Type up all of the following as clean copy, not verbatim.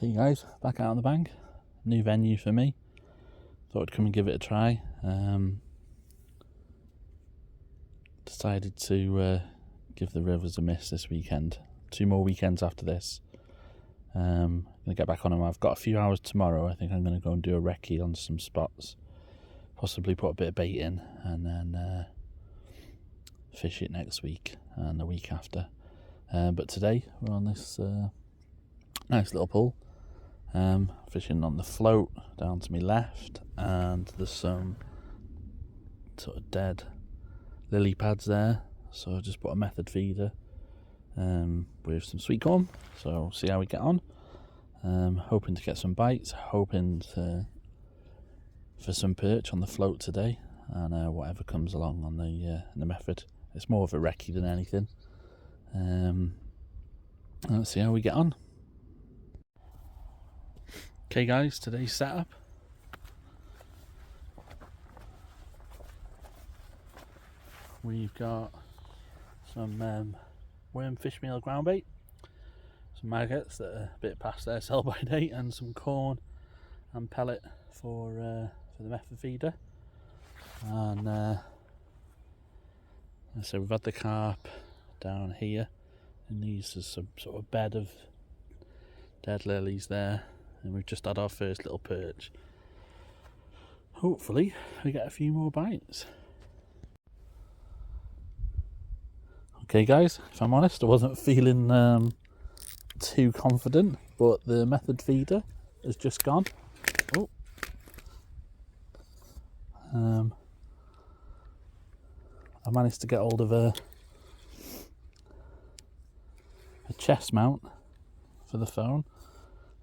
Okay guys, back out on the bank. New venue for me. Thought I'd come and give it a try. Decided to give the rivers a miss this weekend. 2 more weekends after this. I'm going to get back on them. I've got a few hours tomorrow. I think I'm going to go and do a recce on some spots. Possibly put a bit of bait in and then fish it next week and the week after. But today we're on this nice little pool. Fishing on the float down to my left, and there's some sort of dead lily pads there, so I just put a method feeder with some sweet corn, so see how we get on. Hoping to get some bites, hoping for some perch on the float today, and whatever comes along on the method. It's more of a recce than anything. Let's see how we get on. Okay guys, today's setup. We've got some worm fish meal ground bait, some maggots that are a bit past their sell by date, and some corn and pellet for the method feeder. And so we've had the carp down here, and these are some sort of bed of dead lilies there. And we've just had our first little perch. Hopefully we get a few more bites. Okay guys, if I'm honest, I wasn't feeling too confident, but the method feeder has just gone. Oh. I managed to get hold of a chest mount for the phone.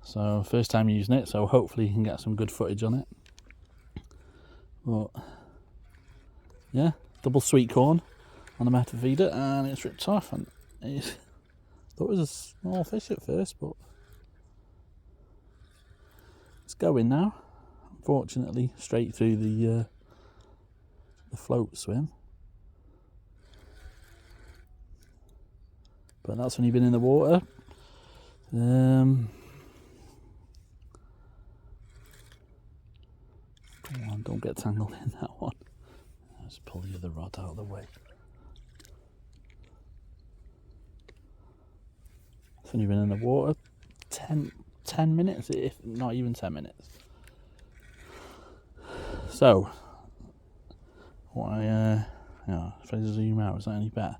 So first time using it, so hopefully you can get some good footage on it. But yeah, double sweet corn on the method feeder, and it's ripped off. And I thought it was a small fish at first, but it's going now. Unfortunately, straight through the float swim. But that's when you've been in the water. Come on, don't get tangled in that one. Let's pull the other rod out of the way. It's only been in the water 10 minutes, if not even 10 minutes. So, what if I zoom out, is that any better?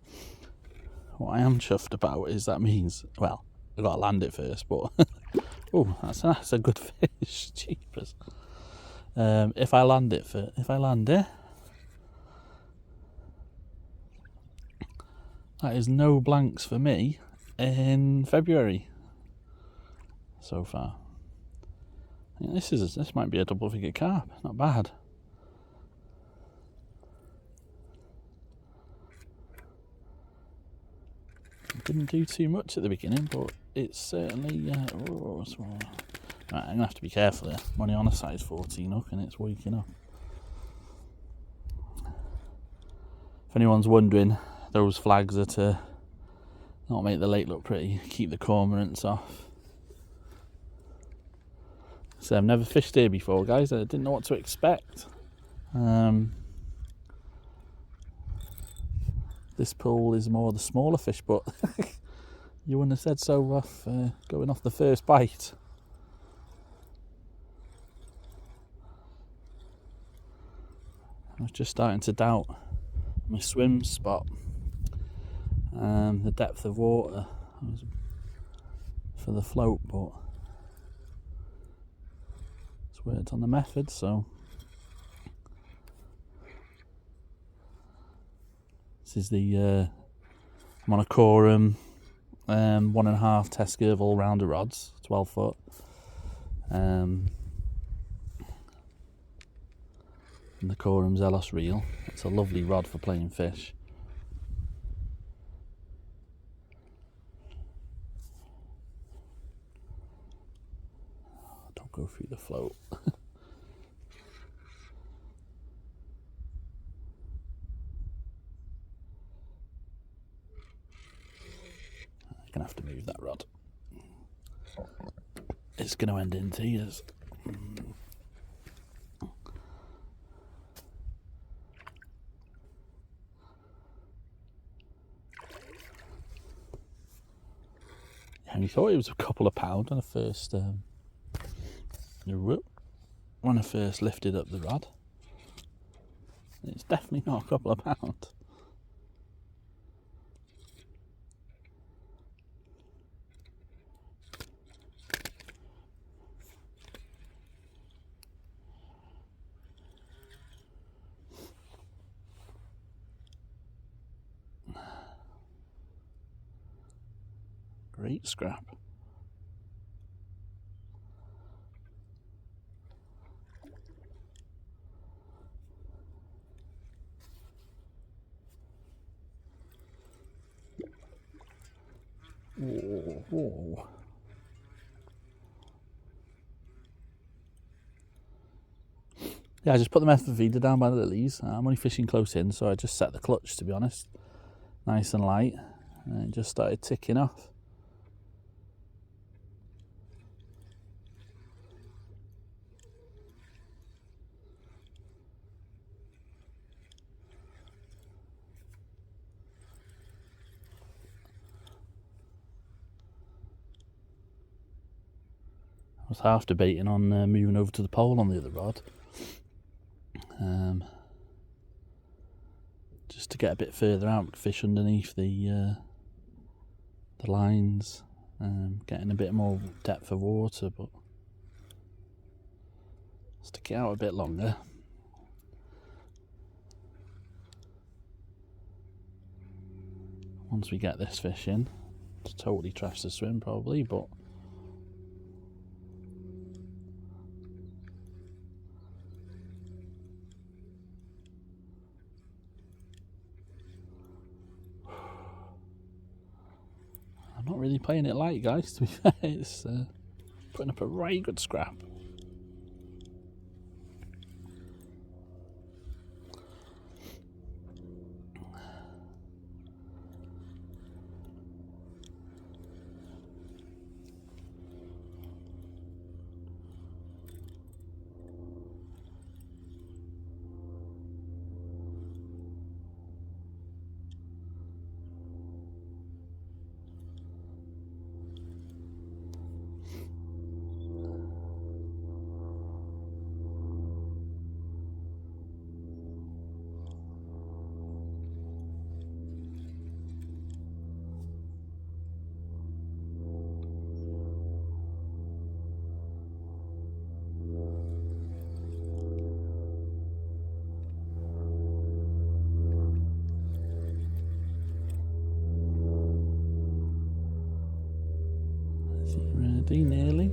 What I am chuffed about is that means, well, I've got to land it first, but oh, that's a good fish, jeepers. If I land it, that is no blanks for me in February so far. I think this might be a double figure carp, not bad. Didn't do too much at the beginning, but it's certainly right, I'm gonna have to be careful here. I'm only on a size 14 hook and it's waking up. If anyone's wondering, those flags are to not make the lake look pretty, keep the cormorants off. So I've never fished here before, guys. I didn't know what to expect. This pool is more the smaller fish, but you wouldn't have said so off going off the first bite. I was just starting to doubt my swim spot, the depth of water for the float, but it's worked on the method, so this is the I'm on a Corum 1.5 Teskerv all-rounder rods, 12 foot. And the Corum Zelos reel. It's a lovely rod for playing fish. Don't go through the float. I'm gonna have to move that rod. it's going to end in tears. And you thought it was a couple of pounds when I first lifted up the rod. It's definitely not a couple of pounds. Great scrap. Whoa, whoa. Yeah, I just put the method feeder down by the lilies. I'm only fishing close in, so I just set the clutch, to be honest. Nice and light. And it just started ticking off. I was half debating on moving over to the pole on the other rod. Just to get a bit further out, fish underneath the lines, getting a bit more depth of water, but stick it out a bit longer. Once we get this fish in, it's totally trash the swim probably, but I'm not really playing it light, guys, to be fair. It's putting up a very good scrap. Is he ready nearly?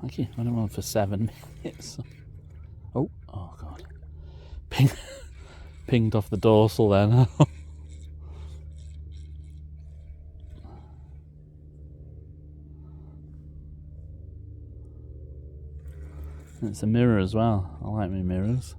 Okay, I went on for 7 minutes. Oh god. Pinged off the dorsal then. It's a mirror as well. I like my mirrors.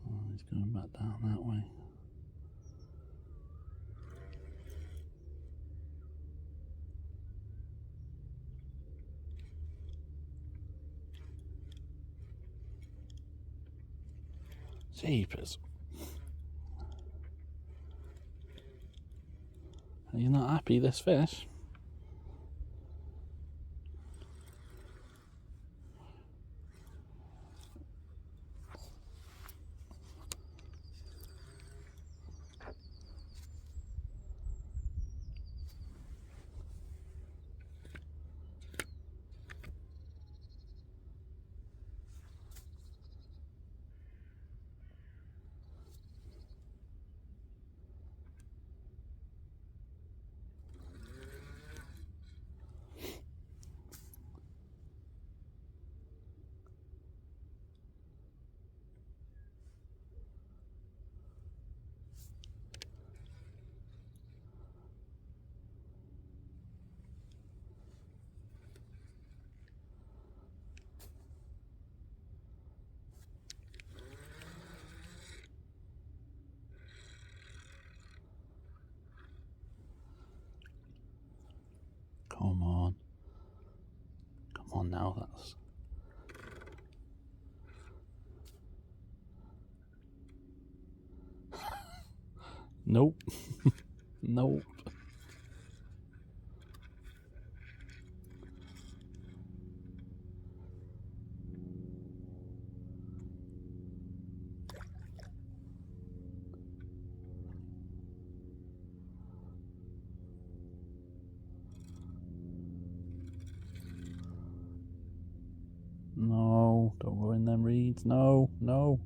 Oh, he's going back down that way. Jeepers. Are you not happy, this fish? on now. That's nope. Nope. No, don't go in them reeds. No, no.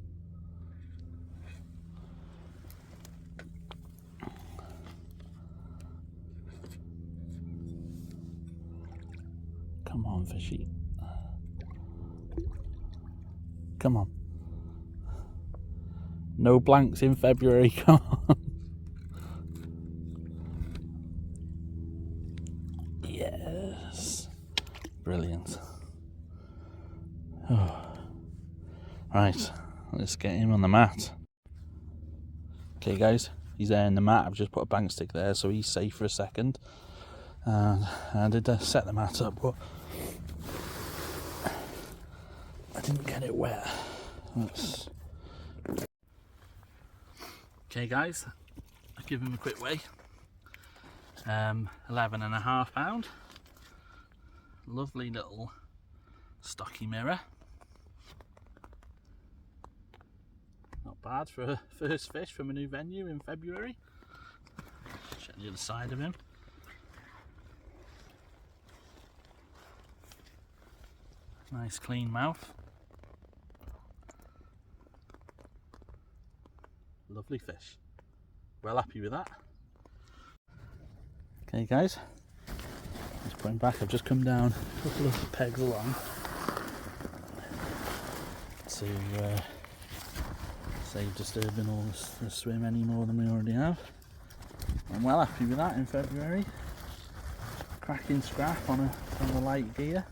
Come on, fishy. Come on. No blanks in February. Come on. Yes. Brilliant. Oh. Right, let's get him on the mat. Okay guys, he's there in the mat. I've just put a bank stick there so he's safe for a second. And I did set the mat up, but I didn't get it wet. Okay guys, I'll give him a quick weigh. 11.5 pound. Lovely little stocky mirror. Not bad for a first fish from a new venue in February. Check the other side of him. Nice clean mouth. Lovely fish. Well happy with that. Okay guys, let's put him back. I've just come down a couple of pegs along to save disturbing all the swim any more than we already have. I'm well happy with that in February. Cracking scrap on a light gear.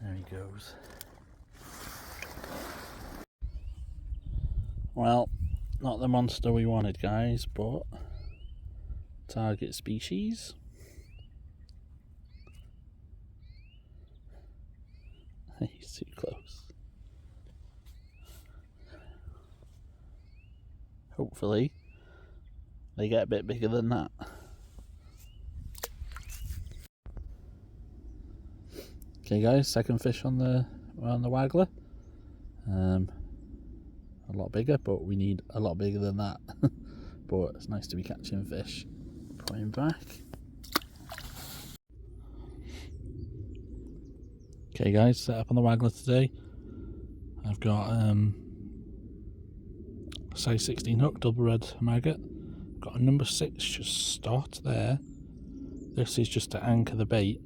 There he goes. Well, not the monster we wanted guys, but target species. He's too close. Hopefully they get a bit bigger than that. Okay guys, second fish on the waggler. A lot bigger, but we need a lot bigger than that. But it's nice to be catching fish. Put him back. Okay guys, set up on the waggler today. I've got size 16 hook, double red maggot. Got a number 6 just start there. This is just to anchor the bait,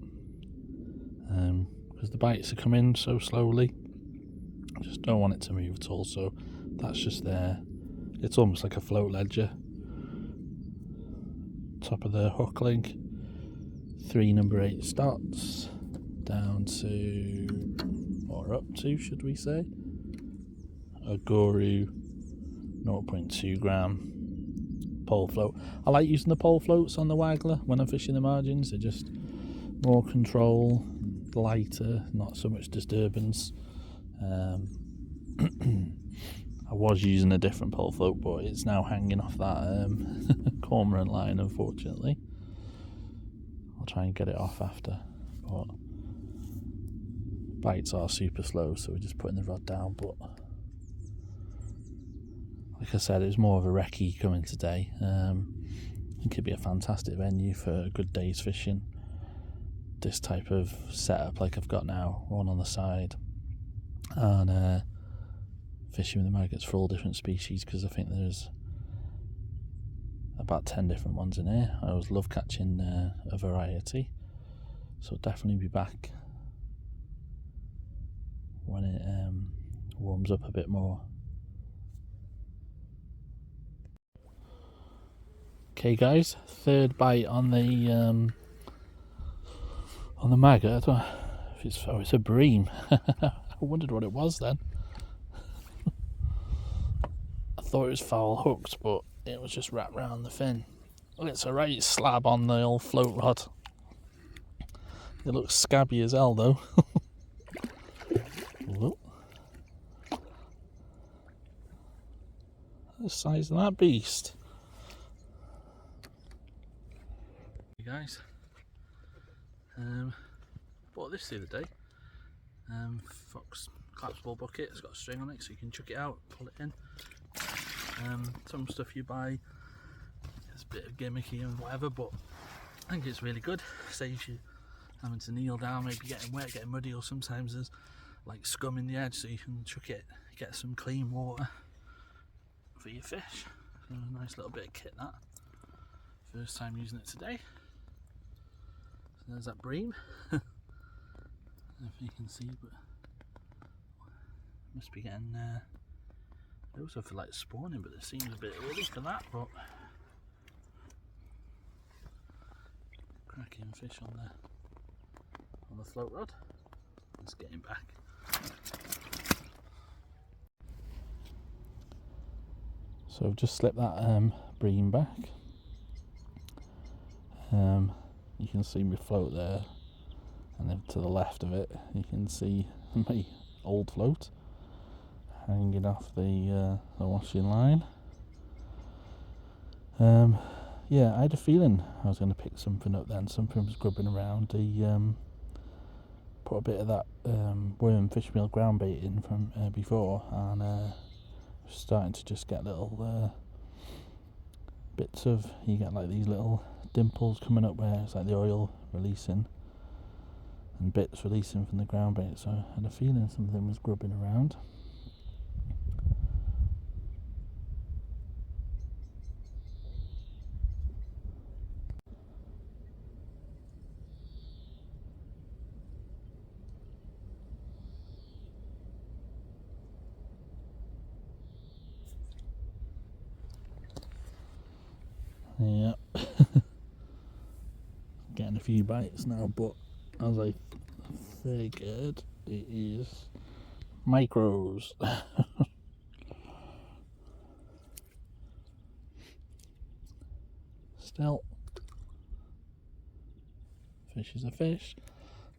because the bites are coming so slowly. I just don't want it to move at all, so that's just there. It's almost like a float ledger. Top of the hook link, 3 number 8 starts down to, or up to should we say, a Guru 0.2 gram pole float. I like using the pole floats on the waggler when I'm fishing the margins. They're just more control, lighter, not so much disturbance. I was using a different pole float, but it's now hanging off that cormorant line, unfortunately. I'll try and get it off after, but bites are super slow, so we're just putting the rod down. But like I said, it was more of a recce coming today. It could be a fantastic venue for a good day's fishing. This type of setup like I've got now, one on the side, and fishing with the maggots for all different species, because I think there's about 10 different ones in here. I always love catching a variety, so I'll definitely be back when it warms up a bit more. Okay guys, third bite on the maggot. I don't know if it's a bream. I wondered what it was then. I thought it was foul hooked, but it was just wrapped round the fin. Well, it's a right slab on the old float rod. It looks scabby as hell though. Whoa. The size of that beast. Hey guys, bought this the other day. Fox collapsible bucket. It's got a string on it so you can chuck it out, pull it in. Some stuff you buy is a bit of gimmicky and whatever, but I think it's really good. Saves you having to kneel down, maybe getting wet, getting muddy, or sometimes there's like scum in the edge, so you can chuck it, get some clean water for your fish. So a nice little bit of kit that. First time using it today. So there's that bream. I don't know if you can see, but must be getting I also feel like spawning, but it seems a bit early for that, but cracking fish on the float rod. Let's get him back. So I've just slipped that bream back. You can see me float there, and then to the left of it you can see my old float hanging off the washing line. Yeah, I had a feeling I was going to pick something up then. Something was grubbing around. He put a bit of that worm fish meal ground bait in from before, and starting to just get little bits of, you get like these little dimples coming up where it's like the oil releasing and bits releasing from the ground bait, so I had a feeling something was grubbing around. Yeah. Getting a few bites now, but as I figured, it is micros. Still, fish is a fish.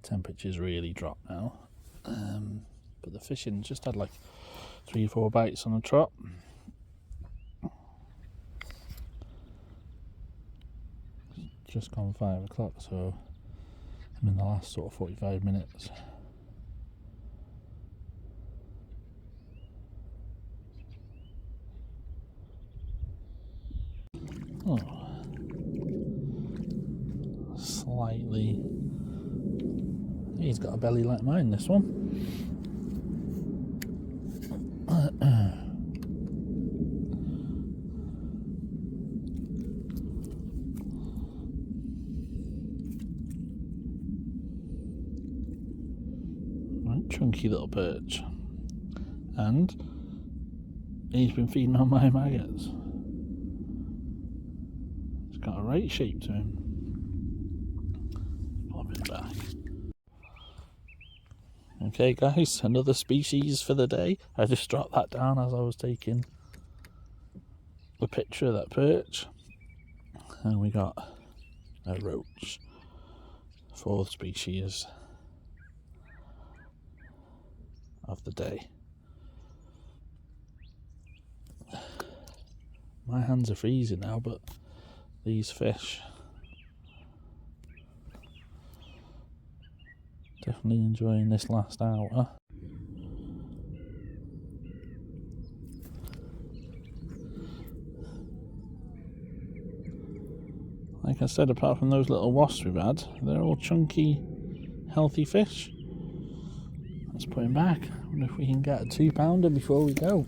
Temperature's really dropped now, but the fishing just had like 3 or 4 bites on a trot. Just gone 5 o'clock, so I'm in the last sort of 45 minutes. Oh, slightly. He's got a belly like mine, this one. Chunky little perch, and he's been feeding on my maggots. He's got a right shape to him. Pop it back. Okay guys, another species for the day. I just dropped that down as I was taking the picture of that perch, and we got a roach. 4th species of the day. My hands are freezing now, but these fish definitely enjoying this last hour. Like I said, apart from those little wasps we've had, they're all chunky, healthy fish. Let's put him back. I wonder if we can get a 2-pounder before we go.